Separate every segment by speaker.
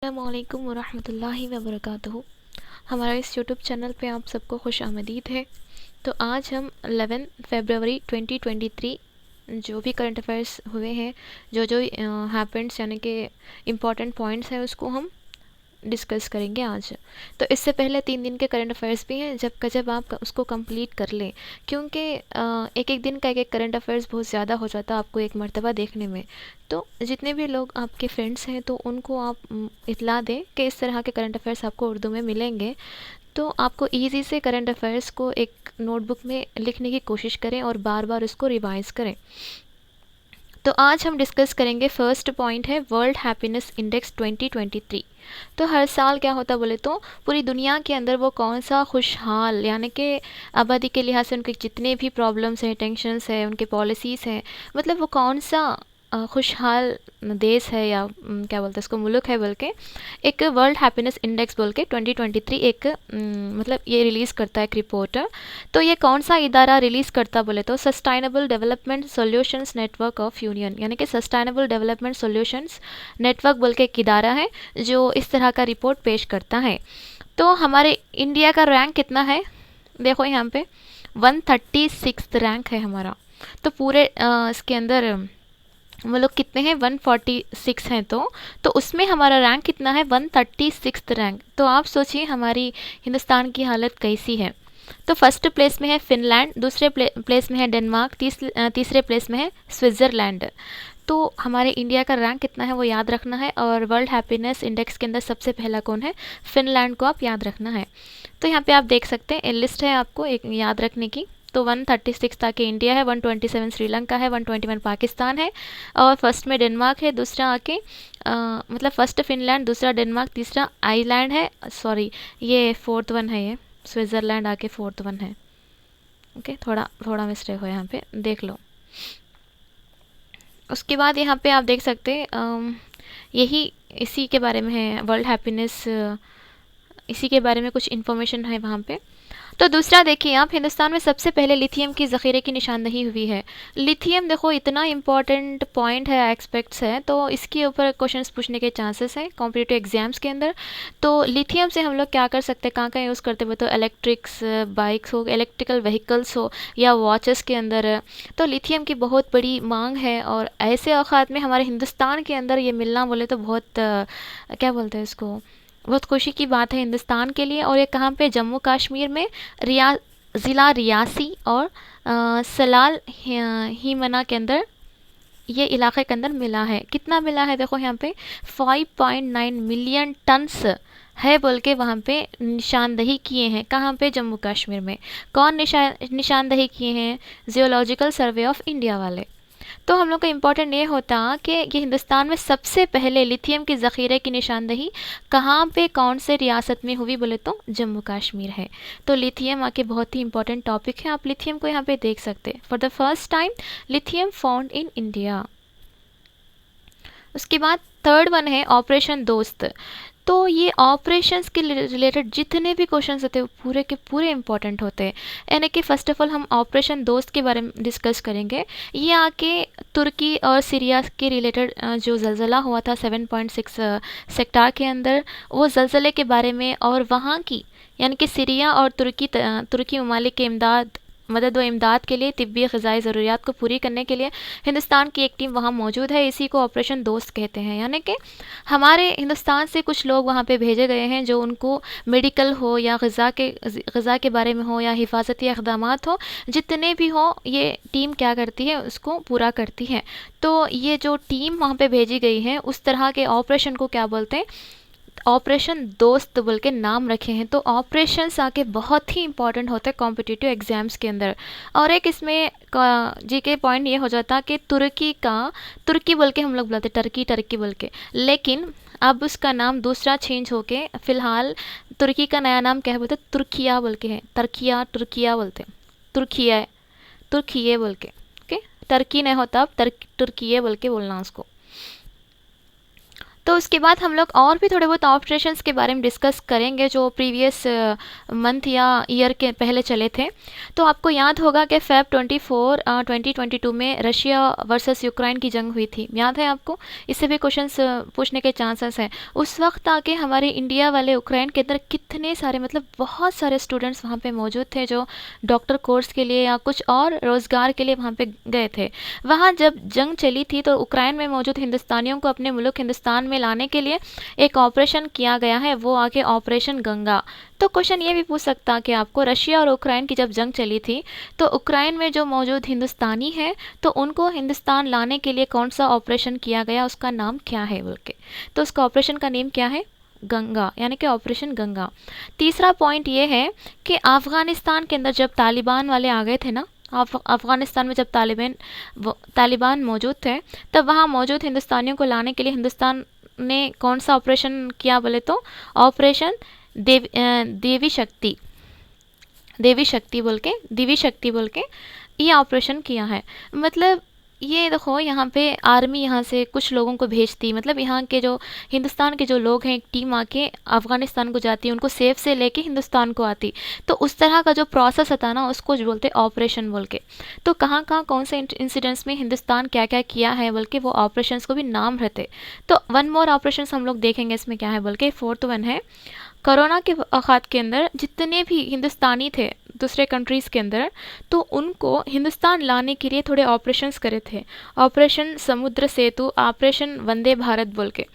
Speaker 1: अस्सलामुअलैकुम वरहमतुल्लाहि वबरकातुहू। हमारा इस यूट्यूब चैनल पे आप सबको खुश आमदीद है। तो आज हम 11 फरवरी 2023 जो भी करंट अफेयर्स हुए हैं, जो जो हैपेंड्स यानी कि इम्पॉर्टेंट पॉइंट्स हैं, उसको हम डिस्कस करेंगे आज। तो इससे पहले 3 दिन के करंट अफेयर्स भी हैं, जब आप उसको कंप्लीट कर लें, क्योंकि एक एक दिन का एक एक करंट अफेयर्स बहुत ज़्यादा हो जाता है आपको एक मर्तबा देखने में। तो जितने भी लोग आपके फ्रेंड्स हैं तो उनको आप इतला दें कि इस तरह के करंट अफेयर्स आपको उर्दू में मिलेंगे। तो आपको ईज़ी से करंट अफेयर्स को एक नोटबुक में लिखने की कोशिश करें और बार बार उसको रिवाइज़ करें। तो आज हम डिस्कस करेंगे, फर्स्ट पॉइंट है वर्ल्ड हैप्पीनेस इंडेक्स 2023। तो हर साल क्या होता बोले तो पूरी दुनिया के अंदर वो कौन सा खुशहाल यानी कि आबादी के लिहाज से उनके जितने भी प्रॉब्लम्स हैं, टेंशन्स हैं, उनके पॉलिसीज़ हैं, मतलब वो कौन सा खुशहाल देश है या क्या बोलते हैं उसको, मुल्क है, बल्कि एक वर्ल्ड हैप्पीनेस इंडेक्स बोल के 2023 एक मतलब ये रिलीज़ करता है एक रिपोर्ट। तो ये कौन सा इदारा रिलीज़ करता बोले तो sustainable development solutions network of union, यानी कि सस्टेनेबल डेवलपमेंट सॉल्यूशंस नेटवर्क बोल के एक इदारा है जो इस तरह का रिपोर्ट पेश करता है। तो हमारे इंडिया का रैंक कितना है, देखो यहाँ पे 136 रैंक है हमारा। तो पूरे इसके अंदर वो लोग कितने हैं, 146 हैं। तो उसमें हमारा रैंक कितना है, 136 रैंक। तो आप सोचिए हमारी हिंदुस्तान की हालत कैसी है। तो फर्स्ट प्लेस में है फिनलैंड, दूसरे प्लेस में है डेनमार्क, तीसरे प्लेस में है स्विट्ज़रलैंड। तो हमारे इंडिया का रैंक कितना है वो याद रखना है, और वर्ल्ड हैप्पीनेस इंडेक्स के अंदर सबसे पहला कौन है, फिनलैंड को आप याद रखना है। तो यहाँ पे आप देख सकते हैं लिस्ट है आपको एक याद रखने की। तो 136 ताकि इंडिया है, 127 श्रीलंका है, 121 पाकिस्तान है, और फर्स्ट में डेनमार्क है, दूसरा आके मतलब फर्स्ट फिनलैंड, दूसरा डेनमार्क, तीसरा आइलैंड है, सॉरी ये फोर्थ वन है, ये स्विट्ज़रलैंड आके फोर्थ वन है। ओके, थोड़ा मिस्टेक हो यहाँ पे, देख लो। उसके बाद यहाँ पे आप देख सकते हैं यही इसी के बारे में है वर्ल्ड हैप्पीनेस, इसी के बारे में कुछ इन्फॉर्मेशन है वहाँ पे। तो दूसरा देखिए आप, हिंदुस्तान में सबसे पहले लिथियम की ज़ख़ीरे की निशानदही हुई है। लिथियम देखो इतना इम्पॉर्टेंट पॉइंट है, एक्सपेक्ट्स है, तो इसके ऊपर क्वेश्चंस पूछने के चांसेस हैं कॉम्पिटिटिव एग्जाम्स के अंदर। तो लिथियम से हम लोग क्या कर सकते हैं, कहाँ यूज़ करते हुए, तो इलेक्ट्रिक्स बाइक्स हो, इलेक्ट्रिकल व्हीकल्स हो, या वॉचेस के अंदर। तो लिथियम की बहुत बड़ी मांग है, और ऐसे औकात में हमारे हिंदुस्तान के अंदर ये मिलना बोले तो बहुत क्या बोलते हैं इसको, बहुत खुशी की बात है हिंदुस्तान के लिए। और ये कहाँ पे, जम्मू कश्मीर में ज़िला रियासी और सलाल हिमना के अंदर, ये इलाके के अंदर मिला है। कितना मिला है देखो यहाँ पे 5.9 मिलियन टन्स है बोल के वहाँ पे निशानदही किए हैं। कहाँ पे, जम्मू कश्मीर में। कौन निशानदही किए हैं, जियोलॉजिकल सर्वे ऑफ इंडिया वाले। तो हम लोग का इम्पोर्टेंट ये होता कि ये हिंदुस्तान में सबसे पहले लिथियम के ज़ख़ीरे की निशानदही कहाँ पे, कौन से रियासत में हुई बोले तो जम्मू कश्मीर है। तो लिथियम आके बहुत ही इंपॉर्टेंट टॉपिक है, आप लिथियम को यहाँ पे देख सकते हैं। For the first time lithium found in India. उसके बाद थर्ड वन है ऑपरेशन दोस्त। तो ये ऑपरेशंस के रिलेटेड जितने भी क्वेश्चंस होते हैं वो पूरे के पूरे इंपॉर्टेंट होते हैं। यानी कि फ़र्स्ट ऑफ ऑल हम ऑपरेशन दोस्त के बारे में डिस्कस करेंगे। ये आके तुर्की और सीरिया के रिलेटेड जो ज़लज़ला हुआ था 7.6 सेक्टर के अंदर, वो ज़लज़ले के बारे में, और वहाँ की यानी कि सीरिया और तुर्की ममालिक के मदद व इमदाद के लिए, तिब्बी ग़िज़ाई ज़रूरियात को पूरी करने के लिए हिंदुस्तान की एक टीम वहाँ मौजूद है। इसी को ऑपरेशन दोस्त कहते हैं। यानी कि हमारे हिंदुस्तान से कुछ लोग वहाँ पे भेजे गए हैं जो उनको मेडिकल हो या ग़िज़ा के बारे में हो या हिफाजती इक़दामात हो, जितने भी हो, ये टीम क्या करती है, उसको पूरा करती है। तो ये जो टीम वहाँ पे भेजी गई है, उस तरह के ऑपरेशन को क्या बोलते हैं, ऑपरेशन दोस्त बोल के नाम रखे हैं। तो ऑपरेशंस आके बहुत ही इंपॉर्टेंट होता है कॉम्पिटिटिव एग्जाम्स के अंदर। और एक इसमें जीके पॉइंट ये हो जाता कि तुर्की बोल के हम लोग बुलाते, टर्की बोल के, लेकिन अब उसका नाम दूसरा चेंज होके फ़िलहाल तुर्की का नया नाम क्या है बोलते, तुर्किया बोल के है। तुर्किया बोलते, तुर्किये बोल के। ओके, टर्की नहीं होता, अब तुर्किये बोल के बोलना उसको। तो उसके बाद हम लोग और भी थोड़े बहुत ऑपरेशंस के बारे में डिस्कस करेंगे जो प्रीवियस मंथ या ईयर के पहले चले थे। तो आपको याद होगा कि फेब 24 2022 में रशिया वर्सेस यूक्रेन की जंग हुई थी, याद है आपको? इससे भी क्वेश्चंस पूछने के चांसेस हैं। उस वक्त आके हमारे इंडिया वाले यूक्रेन के अंदर कितने सारे मतलब बहुत सारे स्टूडेंट्स वहाँ पे मौजूद थे जो डॉक्टर कोर्स के लिए या कुछ और रोज़गार के लिए वहाँ पे गए थे। वहाँ जब जंग चली थी तो उक्रेन में मौजूद हिंदुस्तानियों को अपने मुल्क हिंदुस्तान में लाने के लिए एक ऑपरेशन किया गया है, वो आगे ऑपरेशन गंगा। तो क्वेश्चन ये भी पूछ सकता कि आपको रशिया और उक्रेन की जब जंग चली थी तो उक्रेन में जो मौजूद हिंदुस्तानी है तो उनको हिंदुस्तान लाने के लिए कौन सा ऑपरेशन किया गया, उसका नाम क्या है बोल के। तो उसका ऑपरेशन का नेम क्या है? गंगा, यानी कि ऑपरेशन गंगा। तीसरा पॉइंट ये है कि अफ़गानिस्तान के अंदर जब तालिबान वाले आ गए थे ना, अफ़गानिस्तान में जब तालिबान मौजूद थे तब वहाँ मौजूद हिंदुस्तानियों को लाने के लिए हिंदुस्तान ने कौन सा ऑपरेशन किया बोले तो ऑपरेशन देवी शक्ति दिवी शक्ति बोल के ये ऑपरेशन किया है। मतलब ये देखो यहाँ पे आर्मी यहाँ से कुछ लोगों को भेजती, मतलब यहाँ के जो हिंदुस्तान के जो लोग हैं एक टीम आके अफ़गानिस्तान को जाती, उनको सेफ से लेके हिंदुस्तान को आती। तो उस तरह का जो प्रोसेस होता ना उसको जो बोलते ऑपरेशन बोल के। तो कहाँ कहाँ कौन से इंसिडेंट्स में हिंदुस्तान क्या क्या किया है बोल के वो ऑपरेशंस को भी नाम रहते। तो वन मोर ऑपरेशंस हम लोग देखेंगे इसमें क्या है बोल के। फोर्थ वन है कोरोना के वक़्त के अंदर जितने भी हिंदुस्तानी थे दूसरे कंट्रीज़ के अंदर तो उनको हिंदुस्तान लाने के लिए थोड़े ऑपरेशंस करे थे। ऑपरेशन समुद्र सेतु, ऑपरेशन वंदे भारत बोल के।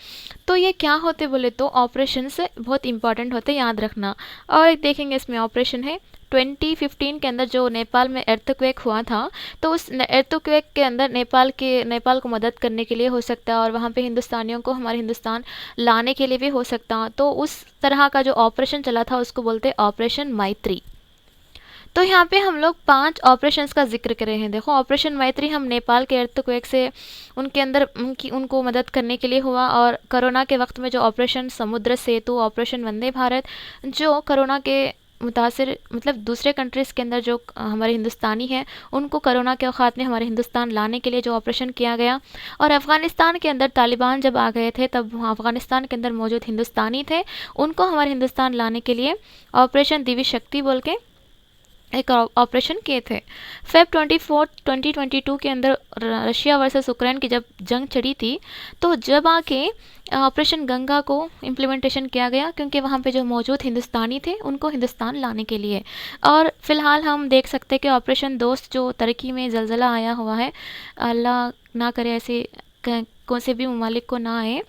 Speaker 1: तो ये क्या होते बोले तो ऑपरेशंस बहुत इंपॉर्टेंट होते, याद रखना। और एक देखेंगे इसमें ऑपरेशन है 2015 के अंदर जो नेपाल में अर्थक्वेक हुआ था तो उस अर्थक्वेक के अंदर नेपाल को मदद करने के लिए हो सकता है और वहाँ पे हिंदुस्तानियों को हमारे हिंदुस्तान लाने के लिए भी हो सकता। तो उस तरह का जो ऑपरेशन चला था उसको बोलते ऑपरेशन मैत्री। तो यहाँ पे हम लोग 5 ऑपरेशंस का जिक्र करे हैं। देखो ऑपरेशन मैत्री हम नेपाल के अर्थक्वेक से उनके अंदर उनको मदद करने के लिए हुआ। और कोरोना के वक्त में जो ऑपरेशन समुद्र सेतु, ऑपरेशन वंदे भारत, जो कोरोना के मुतासिर मतलब दूसरे कंट्रीज़ के अंदर जो हमारे हिंदुस्तानी हैं उनको कोरोना के औकात में हमारे हिंदुस्तान लाने के लिए जो ऑपरेशन किया गया। और अफ़गानिस्तान के अंदर तालिबान जब आ गए थे तब वहाँ अफ़गानिस्तान के अंदर मौजूद हिंदुस्तानी थे, उनको हमारे हिंदुस्तान लाने के लिए ऑपरेशन दिव्य शक्ति बोल के एक ऑपरेशन किए थे। फेब 24 2022 के अंदर रशिया वर्सेस यूक्रेन की जब जंग चढ़ी थी तो जब आके ऑपरेशन गंगा को इम्प्लीमेंटेशन किया गया क्योंकि वहाँ पे जो मौजूद हिंदुस्तानी थे उनको हिंदुस्तान लाने के लिए। और फ़िलहाल हम देख सकते हैं कि ऑपरेशन दोस्त जो तुर्की में ज़लज़ला आया हुआ है, अल्लाह ना करे ऐसे कौन से भी ममालिक को ना आए।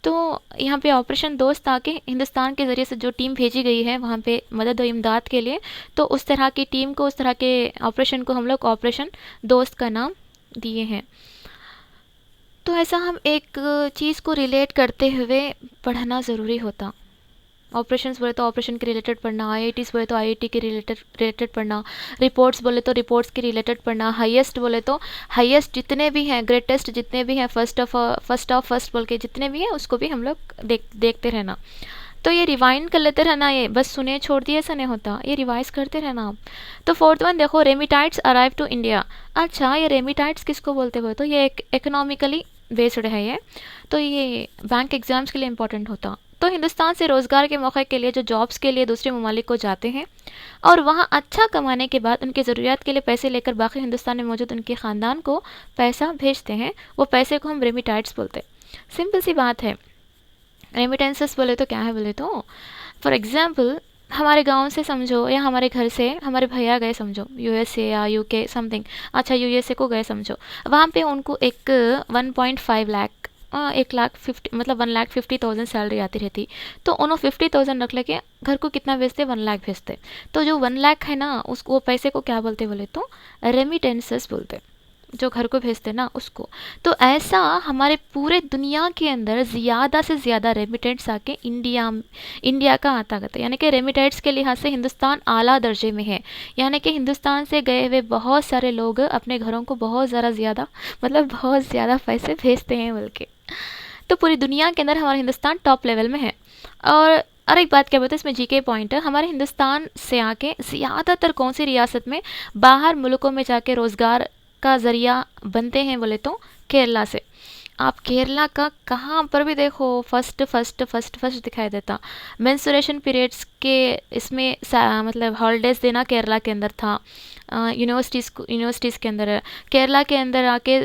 Speaker 1: तो यहाँ पे ऑपरेशन दोस्त आके हिंदुस्तान के ज़रिए से जो टीम भेजी गई है वहाँ पे मदद और इमदाद के लिए, तो उस तरह की टीम को, उस तरह के ऑपरेशन को हम लोग ऑपरेशन दोस्त का नाम दिए हैं। तो ऐसा हम एक चीज़ को रिलेट करते हुए पढ़ना ज़रूरी होता। ऑपरेशंस बोले तो ऑपरेशन के रिलेटेड पढ़ना, आईआईटीज़ बोले तो आईआईटी के रिलेटेड पढ़ना, रिपोर्ट्स बोले तो रिपोर्ट्स के रिलेटेड पढ़ना, हाईएस्ट बोले तो हाईएस्ट जितने भी हैं, ग्रेटेस्ट जितने भी हैं, फर्स्ट बोल के जितने भी हैं उसको भी हम लोग देखते रहना। तो ये रिवाइंड कर लेते रहना, ये बस सुने छोड़ दिए ऐसा नहीं होता, ये रिवाइज करते रहना आप। तो फोर्थ वन देखो, रेमिटाइड्स अराइव टू इंडिया। अच्छा, ये रेमिटाइड्स किसको बोलते हुए तो ये एक इकोनॉमिकली बेस्ड है ये, तो ये बैंक एग्ज़ाम्स के लिए इंपॉर्टेंट होता। तो हिंदुस्तान से रोज़गार के मौके के लिए जो जॉब्स के लिए दूसरे ममालिक को जाते हैं और वहाँ अच्छा कमाने के बाद उनके ज़रूरियात के लिए पैसे लेकर बाकी हिंदुस्तान में मौजूद उनके ख़ानदान को पैसा भेजते हैं, वो पैसे को हम रेमिटाइड्स बोलते हैं। सिंपल सी बात है। रेमिटेंसेस बोले तो क्या है बोले तो फॉर एग्ज़ाम्पल हमारे गांव से समझो या हमारे घर से हमारे भैया गए समझो यूएसए या यूके समथिंग, अच्छा यूएसए को गए समझो, वहाँ पे उनको एक 1.5 लाख 1,50,000 मतलब 1,50,000 सैलरी आती रहती। तो उन्होंने 50,000 रख लेके घर को कितना भेजते, 1 लाख भेजते। तो जो 1 लाख है ना उसको, वो पैसे को क्या बोलते बोले तो रेमिटेंसेस बोलते, जो घर को भेजते ना उसको। तो ऐसा हमारे पूरे दुनिया के अंदर ज़्यादा से ज़्यादा रेमिटेंट्स आके इंडिया का आता करता है, यानी कि रेमिटेंट्स के लिहाज से हिंदुस्तान आला दर्जे में है। यानी कि हिंदुस्तान से गए हुए बहुत सारे लोग अपने घरों को बहुत ज़्यादा मतलब बहुत ज़्यादा पैसे भेजते हैं बल्कि। तो पूरी दुनिया के अंदर हमारा हिंदुस्तान टॉप लेवल में है। और एक बात क्या बोलते हैं इसमें जीके पॉइंट है, हमारे हिंदुस्तान से आके ज़्यादातर कौन सी रियासत में बाहर मुल्कों में जाके रोज़गार का ज़रिया बनते हैं बोले तो केरला से। आप केरला का कहाँ पर भी देखो फर्स्ट फर्स्ट फर्स्ट फर्स्ट दिखाई देता। मेंस्ट्रुएशन पीरियड्स के इसमें मतलब हॉलीडेज देना केरला के अंदर था। यूनिवर्सिटीज़ के अंदर केरला के अंदर आके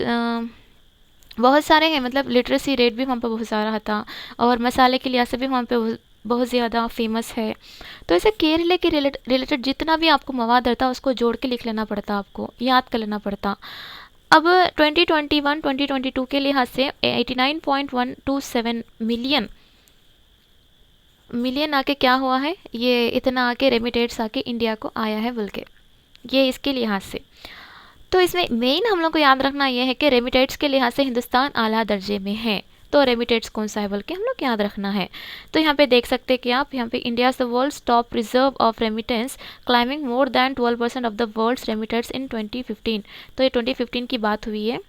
Speaker 1: बहुत सारे हैं, मतलब लिटरेसी रेट भी वहाँ पर बहुत सारा था, और मसाले के लिहाज से भी वहाँ पे बहुत ज़्यादा फेमस है। तो ऐसे केरले के रिलेटेड जितना भी आपको मवाद रहता उसको जोड़ के लिख लेना पड़ता, आपको याद कर लेना पड़ता। अब 2021-2022 के लिहाज से 89.127 मिलियन आके क्या हुआ है, ये इतना आके रेमिटेड्स आके इंडिया को आया है बोल के, ये इसके लिहाज से। तो इसमें मेन हम लोग को याद रखना ये है कि रेमिटेड्स के लिहाज से हिंदुस्तान आला दर्जे में है। तो रेमिटेड्स कौन सा है बोल के हम लोग याद रखना है। तो यहाँ पे देख सकते हैं कि आप यहाँ पे India the world's top reserve of remittance climbing more than 12% of the world's remittances in 2015। तो ये 2015 की बात हुई है।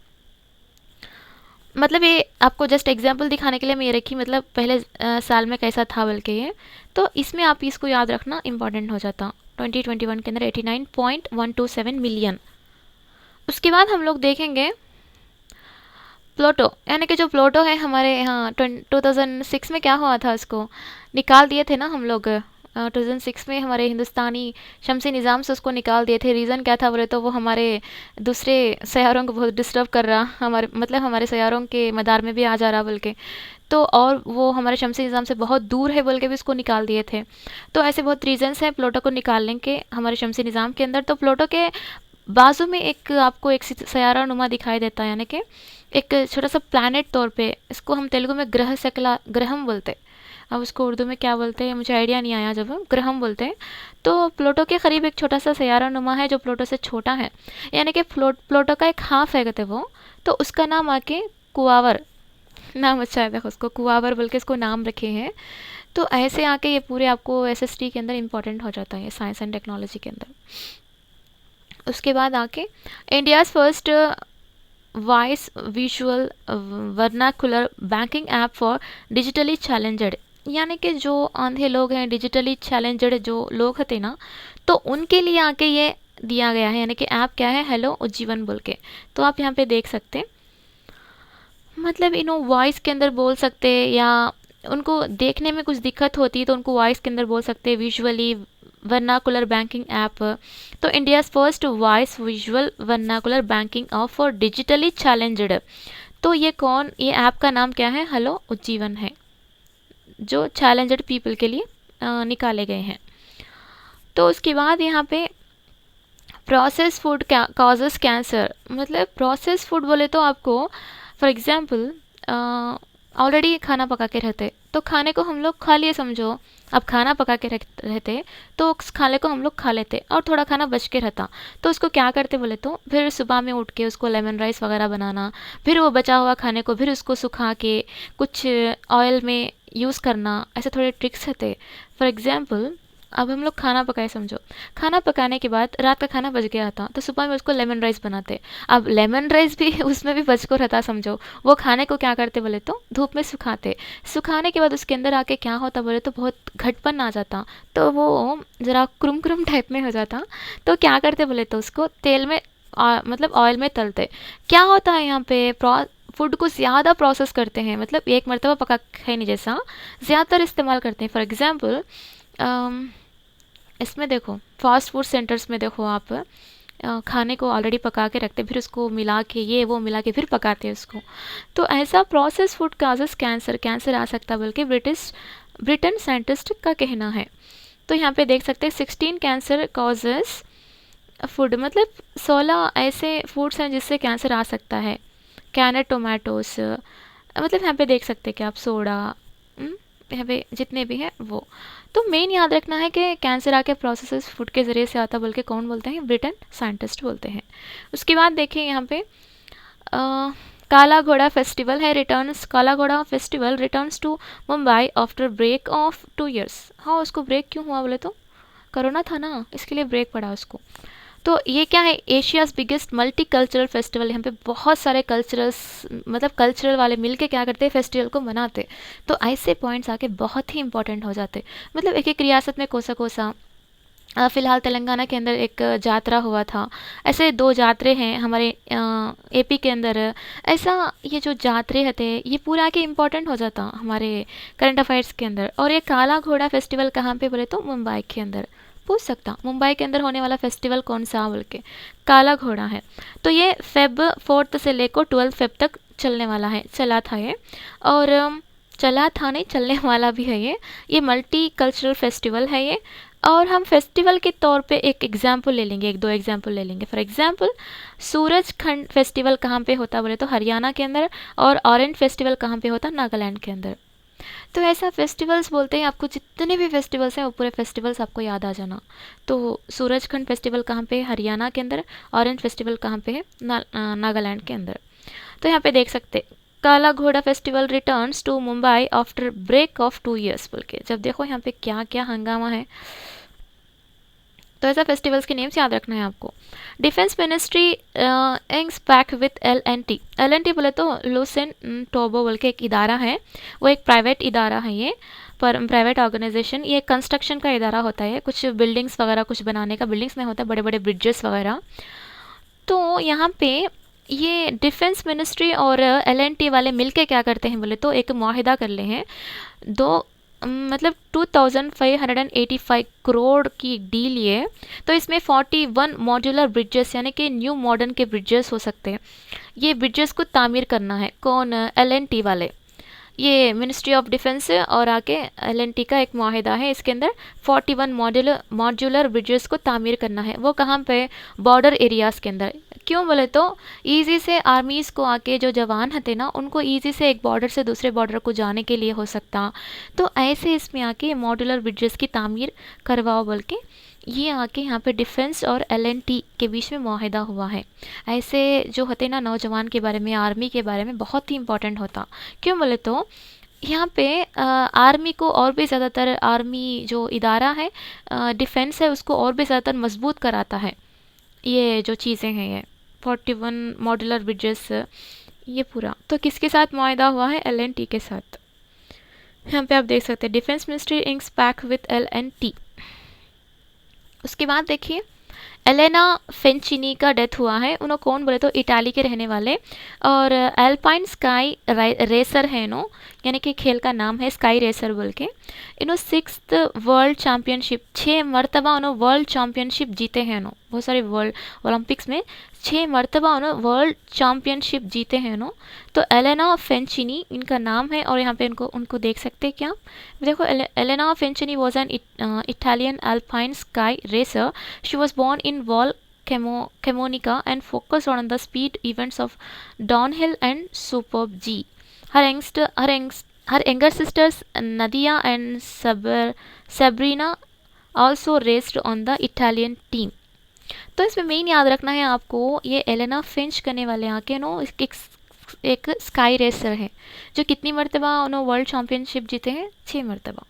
Speaker 1: मतलब ये आपको जस्ट एग्जाम्पल दिखाने के लिए मैं ये रखी, मतलब पहले साल में कैसा था बोल के ये। तो इसमें आप इसको याद रखना इम्पॉर्टेंट हो जाता। 2021 के अंदर 89.127 मिलियन। उसके बाद हम लोग देखेंगे प्लूटो, यानी कि जो प्लूटो है हमारे यहाँ 2006 में क्या हुआ था, उसको निकाल दिए थे ना हम लोग। 2006 में हमारे हिंदुस्तानी शमसी निज़ाम से उसको निकाल दिए थे। रीज़न क्या था बोले तो वो हमारे दूसरे सैयारों को बहुत डिस्टर्ब कर रहा, हमारे मतलब हमारे सैयारों के मदार में भी आ जा रहा बोल के। तो और वो हमारे शमसी निज़ाम से बहुत दूर है बोल के भी उसको निकाल दिए थे। तो ऐसे बहुत रीजंस हैं प्लूटो को निकालने के हमारे शमसी निज़ाम के अंदर। तो प्लूटो के बाजू में एक आपको एक सयारा नुमा दिखाई देता है, यानी कि एक छोटा सा प्लैनेट तौर पे। इसको हम तेलुगु में ग्रह शकला ग्रहम बोलते हैं। अब उसको उर्दू में क्या बोलते हैं मुझे आइडिया नहीं आया, जब हम ग्रहम बोलते हैं। तो प्लूटो के करीब एक छोटा सा सयारा नुमा है जो प्लूटो से छोटा है, यानी कि प्लूटो का एक हाफ है कहते वो। तो उसका नाम आके कुआवर नाम, अच्छा है देखो उसको कुआवर बोल के इसको नाम रखे हैं। तो ऐसे आके ये पूरे आपको एसएसटी के अंदर इंपॉर्टेंट हो जाता है, साइंस एंड टेक्नोलॉजी के अंदर। उसके बाद आके India's first voice visual vernacular banking app for digitally challenged, यानी कि जो अंधे लोग हैं, डिजिटली चैलेंजड जो लोग होते ना, तो उनके लिए आके ये दिया गया है। यानी कि ऐप क्या है, हेलो उज्जीवन बोल के। तो आप यहाँ पे देख सकते हैं, मतलब वॉइस के अंदर बोल सकते हैं, या उनको देखने में कुछ दिक्कत होती है तो उनको वॉइस के अंदर बोल सकते हैं, विजुअली वर्नाकुलर बैंकिंग ऐप। तो India's first voice visual vernacular banking app for digitally challenged. तो ये ऐप का नाम क्या है, हेलो उज्जीवन है, जो चैलेंज्ड पीपल के लिए निकाले गए हैं। तो उसके बाद यहाँ पे प्रोसेस फूड कॉजेस कैंसर, मतलब प्रोसेस फूड बोले तो आपको फॉर एग्जांपल ऑलरेडी खाना पका के रहते, तो खाने को हम लोग खा लिए समझो। अब खाना पका के रहते तो उस खाने को हम लोग खा लेते और थोड़ा खाना बच के रहता, तो उसको क्या करते बोले तो फिर सुबह में उठ के उसको लेमन राइस वगैरह बनाना, फिर वो बचा हुआ खाने को फिर उसको सुखा के कुछ ऑयल में यूज़ करना, ऐसे थोड़े ट्रिक्स रहते। फॉर एग्जांपल अब हम लोग खाना पकाए समझो, खाना पकाने के बाद रात का खाना बच गया था तो सुबह में उसको लेमन राइस बनाते। अब लेमन राइस भी उसमें भी बच को रहता समझो, वो खाने को क्या करते बोले तो धूप में सुखाते। सुखाने के बाद उसके अंदर आके क्या होता बोले तो बहुत घटपन आ जाता, तो वो ज़रा क्रुम क्रुम टाइप में हो जाता। तो क्या करते बोले तो उसको तेल में मतलब ऑयल में तलते। क्या होता है यहाँ पे फूड को ज़्यादा प्रोसेस करते हैं, मतलब एक मरतबा पका है नहीं जैसा ज़्यादातर इस्तेमाल करते हैं। फॉर एग्ज़ाम्पल इसमें देखो फास्ट फूड सेंटर्स में देखो आप खाने को ऑलरेडी पका के रखते, फिर उसको मिला के ये वो मिला के फिर पकाते हैं उसको। तो ऐसा प्रोसेस फूड काजेस कैंसर आ सकता बल्कि ब्रिटेन साइंटिस्ट का कहना है। तो यहाँ पे देख सकते हैं 16 कैंसर कॉजेस फूड, मतलब 16 ऐसे फूड्स हैं जिससे कैंसर आ सकता है। कैनेट टोमेटोस, मतलब यहाँ पे देख सकते हैं कि आप सोडा, यहाँ पे जितने भी हैं वो। तो मेन याद रखना है कि कैंसर आके प्रोसेस फूड के ज़रिए से आता, बल्कि कौन बोलते हैं, ब्रिटेन साइंटिस्ट बोलते हैं। उसके बाद देखिए यहाँ पे काला घोड़ा फेस्टिवल है returns, Kala Ghoda festival returns to Mumbai after break of 2 years। हाँ, उसको ब्रेक क्यों हुआ बोले तो कोरोना था ना, इसके लिए ब्रेक पड़ा उसको। तो ये क्या है, Asia's biggest multi cultural festival. यहाँ पे बहुत सारे मतलब कल्चरल वाले मिलके क्या करते हैं, फेस्टिवल को मनाते। तो ऐसे पॉइंट्स आके बहुत ही इंपॉर्टेंट हो जाते, मतलब एक एक रियासत में कोसा कोसा फ़िलहाल तेलंगाना के अंदर एक जात्रा हुआ था। ऐसे 2 जात्रे हैं हमारे एपी के अंदर। ऐसा ये जो जात्रे होते हैं ये पूरा के इम्पोर्टेंट हो जाता हमारे करंट अफेयर्स के अंदर। और ये काला घोड़ा फेस्टिवल कहाँ पे बोले तो मुंबई के अंदर। पूछ सकता मुंबई के अंदर होने वाला फेस्टिवल कौन सा बोल के, काला घोड़ा है। तो ये फेब 4 से लेकर 12 फेब तक चलने वाला है, चला था ये। और चला था नहीं, चलने वाला भी है ये मल्टी कल्चरल फेस्टिवल है ये। और हम फेस्टिवल के तौर पे एक एग्जाम्पल ले लेंगे, 1-2 एग्जाम्पल ले लेंगे। फॉर एग्जाम्पल सूरज खंड फेस्टिवल कहाँ पे होता बोले तो हरियाणा के अंदर, और ऑरेंज फेस्टिवल कहाँ पे होता नागालैंड के अंदर। तो ऐसा फेस्टिवल्स बोलते हैं, आपको जितने भी फेस्टिवल्स हैं वो पूरे फेस्टिवल्स आपको याद आ जाना। तो सूरज खंड फेस्टिवल कहाँ पे है हरियाणा के अंदर, ऑरेंज फेस्टिवल कहाँ पे है नागालैंड के अंदर। तो यहाँ पे देख सकते Kala Ghoda festival returns to Mumbai after break of 2 years बोल के। जब देखो यहाँ पे क्या क्या हंगामा है। तो ऐसा फेस्टिवल्स के नेम्स याद रखना है आपको। Defence ministry inks pack with LNT। LNT बोले तो लूसेंट टोबो बोल के एक इदारा है, वो एक प्राइवेट इदारा है ये, पर प्राइवेट ऑर्गेनाइजेशन। ये कंस्ट्रक्शन का इदारा होता है, कुछ बिल्डिंग्स वगैरह कुछ बनाने का, बिल्डिंग्स में होता है बड़े बड़े ब्रिजेस वगैरह। तो यहाँ पे ये डिफेंस मिनिस्ट्री और LNT वाले मिलके क्या करते हैं बोले तो एक मुआहिदा कर ले हैं। दो मतलब 2585 करोड़ की डील ये। तो इसमें 41 मॉड्यूलर ब्रिजेस यानी कि न्यू मॉडर्न के ब्रिजेस हो सकते हैं। ये ब्रिजेस को तामीर करना है कौन, LNT वाले। ये मिनिस्ट्री ऑफ डिफेंस और आके LNT का एक मुआहिदा है, इसके अंदर 41 मॉड्यूलर ब्रिजेस को तामीर करना है। वो कहाँ पे, बॉर्डर एरियाज़ के अंदर। क्यों बोले तो ईजी से आर्मीज़ को आके जो जवान हते ना उनको ईजी से एक बॉर्डर से दूसरे बॉर्डर को जाने के लिए हो सकता। तो ऐसे इसमें आके मॉड्यूलर ब्रिजेस की तामीर करवाओ बोल के ये आके यहाँ पे डिफेंस और LNT के बीच में मुआहिदा हुआ है। ऐसे जो होते ना नौजवान के बारे में, आर्मी के बारे में बहुत ही इंपॉर्टेंट होता। क्यों बोले तो यहाँ पे आर्मी को और भी ज़्यादातर, आर्मी जो इदारा है डिफेंस है उसको और भी ज़्यादातर मजबूत कराता है ये जो चीज़ें हैं ये 41 मॉड्यूलर ब्रिजेस ये पूरा। तो किसके साथ मुआहिदा हुआ है, LNT के साथ। यहाँ पे आप देख सकते हैं defence ministry inks pack with LNT। उसके बाद देखिए एलेना फेंचिनी का डेथ हुआ है। उन्होंने कौन बोले तो इटाली के रहने वाले, और एल्पाइन स्काई रेसर है नो, यानी कि खेल का नाम है स्काई रेसर बोल के। इन्हों 6th वर्ल्ड चैम्पियनशिप, 6 मरतबा उन्होंने वर्ल्ड चैम्पियनशिप जीते हैं नो, बहुत सारे वर्ल्ड ओलंपिक्स में 6 मरतबा उन्होंने वर्ल्ड चैम्पियनशिप जीते हैं नो। तो एलेना फेंचिनी इनका नाम है। और यहाँ पे उनको देख सकते हैं क्या, देखो Elena Fanchini was an Italian alpine ski racer. She was born in Val Camonica and focused on the speed events of downhill and Superb G. Her younger sisters Nadia and Sabrina also raced on the Italian team. तो इसमें main याद रखना है आपको ये Elena Finch करने वाले आके नो एक स्काई रेसर है जो कितनी मरतबा उन्होंने वर्ल्ड चैम्पियनशिप जीते हैं, 6 मरतबा।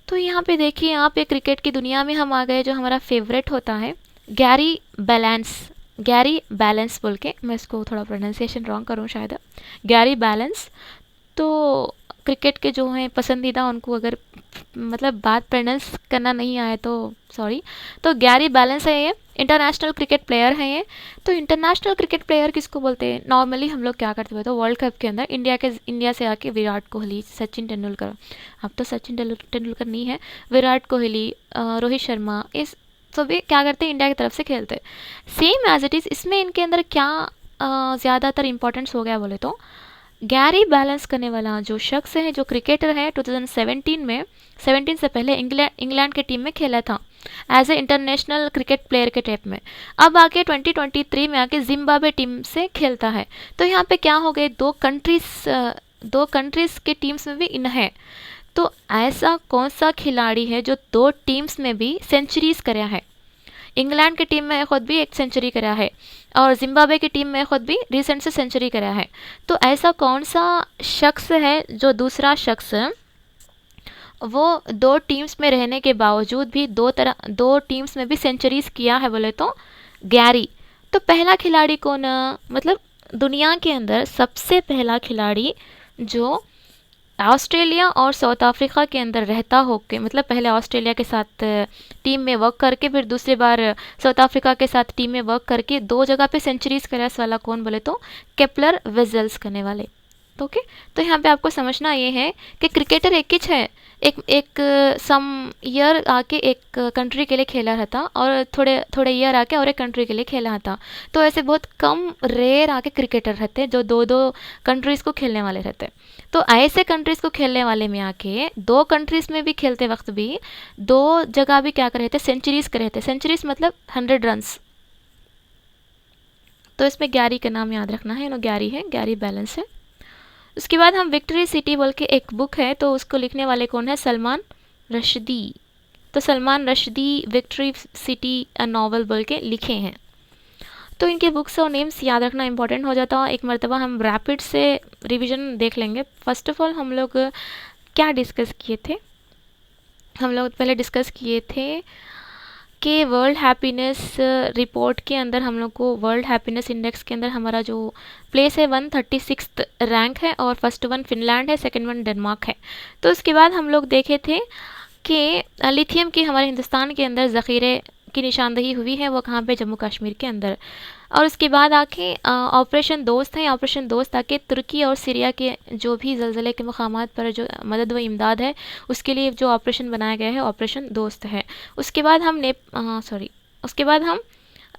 Speaker 1: तो यहाँ पे देखिए आप एक क्रिकेट की दुनिया में हम आ गए जो हमारा फेवरेट होता है गैरी बैलेंस बोल के। मैं इसको थोड़ा प्रोनाउंसिएशन रॉन्ग करूँ शायद, गैरी बैलेंस। तो क्रिकेट के जो हैं पसंदीदा, उनको अगर मतलब बात प्रोनाउंस करना नहीं आए तो सॉरी। तो गैरी बैलेंस है ये, इंटरनेशनल क्रिकेट प्लेयर है ये। तो इंटरनेशनल क्रिकेट प्लेयर किसको बोलते हैं, नॉर्मली हम लोग क्या करते हैं तो वर्ल्ड कप के अंदर इंडिया से आके विराट कोहली, सचिन तेंदुलकर, अब तो सचिन तेंदुलकर नहीं है, विराट कोहली, रोहित शर्मा, इस सभी क्या करते हैं इंडिया की तरफ से खेलते हैं। सेम एज इट इज़ इसमें इनके अंदर क्या ज़्यादातर इंपॉर्टेंस हो गया बोले तो गैरी बैलेंस करने वाला जो शख्स है, जो क्रिकेटर है 2017 में, 17 से पहले इंग्लैंड की टीम में खेला था as a international cricket player के टाइप में। अब आके 2023 में आके जिम्बाब्वे टीम से खेलता है। तो यहाँ पे क्या हो गए, दो कंट्रीज़ के टीम्स में भी इन है। तो ऐसा कौन सा खिलाड़ी है जो 2 टीम्स में भी सेंचुरीज कराया है। इंग्लैंड की टीम में खुद भी एक सेंचुरी कराया है और जिम्बाब्वे की टीम में खुद भी रिसेंट से सेंचुरी कराया है। तो ऐसा कौन सा शख्स है जो दूसरा शख्स वो 2 टीम्स में रहने के बावजूद भी 2 टीम्स में भी सेंचुरीज किया है बोले तो गैरी। तो पहला खिलाड़ी कौन, मतलब दुनिया के अंदर सबसे पहला खिलाड़ी जो ऑस्ट्रेलिया और साउथ अफ्रीका के अंदर रहता होके, मतलब पहले ऑस्ट्रेलिया के साथ टीम में वर्क करके फिर दूसरी बार साउथ अफ्रीका के साथ टीम में वर्क करके 2 जगह पे सेंचुरीज क्रैश वाला कौन बोले तो केपलर विजल्स करने वाले। तो ओके, तो यहाँ पे आपको समझना ये है कि क्रिकेटर एक ही है, एक सम ईयर आके एक कंट्री के लिए खेला रहता और थोड़े थोड़े ईयर आके और एक कंट्री के लिए खेला था। तो ऐसे बहुत कम रेयर आके क्रिकेटर रहते जो 2-2 कंट्रीज़ को खेलने वाले रहते। तो ऐसे कंट्रीज़ को खेलने वाले में आके 2 कंट्रीज़ में भी खेलते वक्त भी 2 जगह भी क्या कर रहे थे, सेंचुरीज़ कर रहे थे। सेंचुरीज़ मतलब 100 रन्स। तो इसमें गैरी का नाम याद रखना है, गैरी है, गैरी बैलेंस है। उसके बाद हम विक्ट्री सिटी बोल के एक बुक है, तो उसको लिखने वाले कौन है, सलमान रश्दी। तो Salman Rushdie victory city a novel बोल के लिखे हैं। तो इनके बुक्स और नेम्स याद रखना इंपॉर्टेंट हो जाता है। एक मरतबा हम रैपिड से रिवीजन देख लेंगे। फर्स्ट ऑफ ऑल हम लोग क्या डिस्कस किए थे, हम लोग पहले डिस्कस किए थे कि वर्ल्ड हैप्पीनेस रिपोर्ट के अंदर हम लोग को वर्ल्ड हैप्पीनेस इंडेक्स के अंदर हमारा जो प्लेस है 136 रैंक है और फर्स्ट वन फिनलैंड है, सेकंड वन डेनमार्क है। तो उसके बाद हम लोग देखे थे कि लिथियम की हमारे हिंदुस्तान के अंदर ज़ख़ीरे की निशानदही हुई है, वो कहाँ पे, जम्मू कश्मीर के अंदर। और उसके बाद आके ऑपरेशन दोस्त है, ऑपरेशन दोस्त आके तुर्की और सीरिया के जो भी ज़लज़ले के मकामात पर जो मदद व इमदाद है उसके लिए जो ऑपरेशन बनाया गया है ऑपरेशन दोस्त है। उसके बाद हम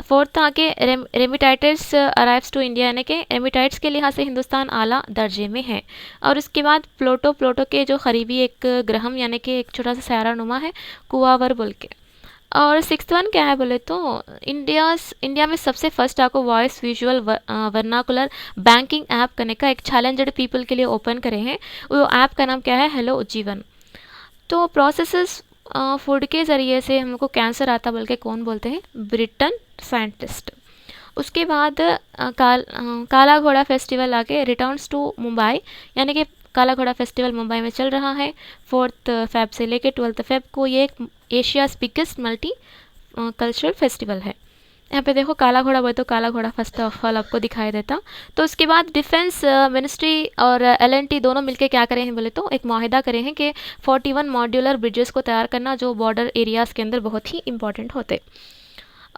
Speaker 1: फोर्थ आके रेमिटाइट्स अराइव्स टू इंडिया, यानी कि रेमिटाइट्स के लिहाज से हिंदुस्तान आला दर्जे में है। और उसके बाद प्लूटो के जो करीबी एक ग्रहम यानी कि एक छोटा सा सयारा नुमा है, कुआवर बोल के। और सिक्स्थ वन क्या है बोले तो इंडिया में सबसे फर्स्ट आपको voice visual vernacular banking app करने का एक चैलेंज्ड पीपल के लिए ओपन करे हैं। वो ऐप का नाम क्या है, हेलो जीवन। तो प्रोसेसेस फूड के ज़रिए से हमको कैंसर आता बोल के कौन बोलते हैं, ब्रिटन साइंटिस्ट। उसके बाद काला घोड़ा फेस्टिवल आके रिटर्न्स टू मुंबई, यानी कि काला घोड़ा फेस्टिवल मुंबई में चल रहा है 4 फ़ेब से लेके 12 फ़ेब को। ये एक Asia's biggest multi cultural festival है। यहाँ पे देखो काला घोड़ा बोले तो काला घोड़ा फर्स्ट ऑफ ऑल आपको दिखाई देता। तो उसके बाद डिफेंस मिनिस्ट्री और L&T दोनों मिलके क्या करें हैं बोले तो एक माहिदा करें हैं कि 41 मॉड्यूलर ब्रिजेस को तैयार करना जो बॉर्डर एरियाज़ के अंदर बहुत ही इंपॉर्टेंट होते।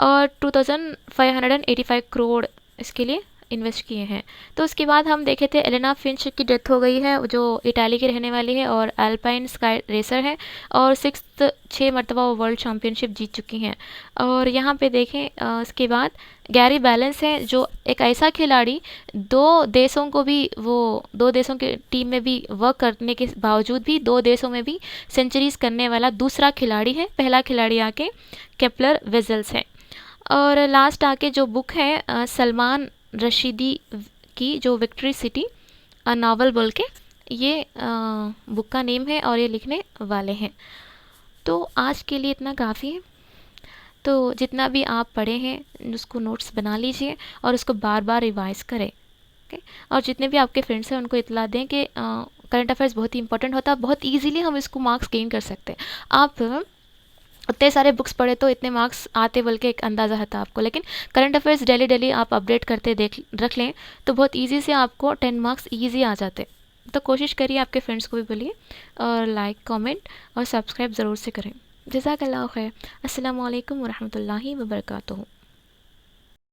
Speaker 1: और 2585 करोड़ इसके लिए इन्वेस्ट किए हैं। तो उसके बाद हम देखे थे एलेना फिंच की डेथ हो गई है, जो इटाली की रहने वाली है और अल्पाइन स्काई रेसर है और 6 मरतबा वो वर्ल्ड चैम्पियनशिप जीत चुकी हैं। और यहाँ पे देखें उसके बाद गैरी बैलेंस है, जो एक ऐसा खिलाड़ी 2 देशों को भी, वो 2 देशों के टीम में भी वर्क करने के बावजूद भी 2 देशों में भी सेंचुरीज करने वाला दूसरा खिलाड़ी है। पहला खिलाड़ी आके केपलर विजल्स है। और लास्ट आके जो बुक है सलमान रशीदी की जो विक्ट्री सिटी अ नावल बोल के, ये बुक का नेम है और ये लिखने वाले हैं। तो आज के लिए इतना काफ़ी है। तो जितना भी आप पढ़े हैं उसको नोट्स बना लीजिए और उसको बार बार रिवाइज़ करें। ओके, और जितने भी आपके फ्रेंड्स हैं उनको इतला दें कि करंट अफेयर्स बहुत ही इंपॉर्टेंट होता है, बहुत ईजीली हम इसको मार्क्स गेन कर सकते हैं। आप उतने सारे बुक्स पढ़े तो इतने मार्क्स आते बोल के एक अंदाज़ा था आपको, लेकिन करंट अफेयर्स डेली आप अपडेट करते रख लें तो बहुत इजी से आपको 10 मार्क्स इजी आ जाते। तो कोशिश करिए, आपके फ्रेंड्स को भी बोलिए और लाइक कमेंट और सब्सक्राइब ज़रूर से करें। जज़ाकल्लाह खैर। अस्सलामु अलैकुम वरहमतुल्लाहि वबरकातुहू।